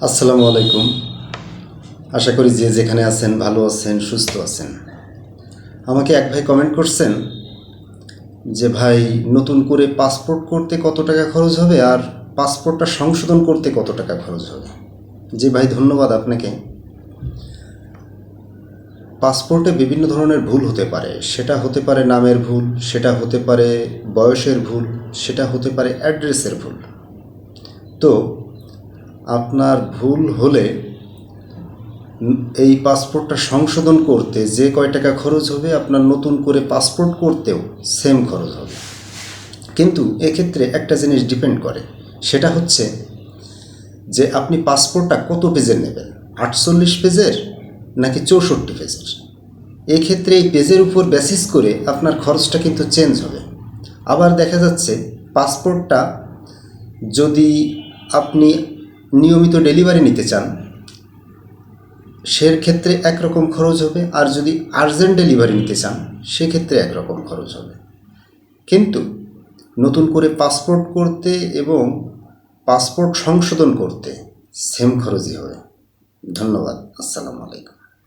আসসালামু আলাইকুম। আশা করি যে যেখানে আছেন ভালো আছেন, সুস্থ আছেন। আমাকে এক ভাই কমেন্ট করছেন যে ভাই, নতুন করে পাসপোর্ট করতে কত টাকা খরচ হবে আর পাসপোর্টটা সংশোধন করতে কত টাকা খরচ হবে। জি ভাই, ধন্যবাদ আপনাকে। পাসপোর্টে বিভিন্ন ধরনের ভুল হতে পারে। সেটা হতে পারে নামের ভুল, সেটা হতে পারে বয়সের ভুল, সেটা হতে পারে অ্যাড্রেসের ভুল। তো আপনার ভুল হলে এই পাসপোর্টটা সংশোধন করতে যে কয় টাকা খরচ হবে, আপনার নতুন করে পাসপোর্ট করতেও সেম খরচ হবে। কিন্তু এক্ষেত্রে একটা জিনিস ডিপেন্ড করে, সেটা হচ্ছে যে আপনি পাসপোর্টটা কত পেজের নেবেন, 48 পেজের নাকি 64 পেজের। এক্ষেত্রে এই পেজের উপর বেসিস করে আপনার খরচটা কিন্তু চেঞ্জ হবে। আবার দেখা যাচ্ছে পাসপোর্টটা যদি আপনি নিয়মিত ডেলিভারি নিতে চান, সেক্ষেত্রে একরকম খরচ হবে, আর যদি আর্জেন্ট ডেলিভারি নিতে চান সেক্ষেত্রে একরকম খরচ হবে। কিন্তু নতুন করে পাসপোর্ট করতে এবং পাসপোর্ট সংশোধন করতে সেম খরচই হবে। ধন্যবাদ। আসসালামু আলাইকুম।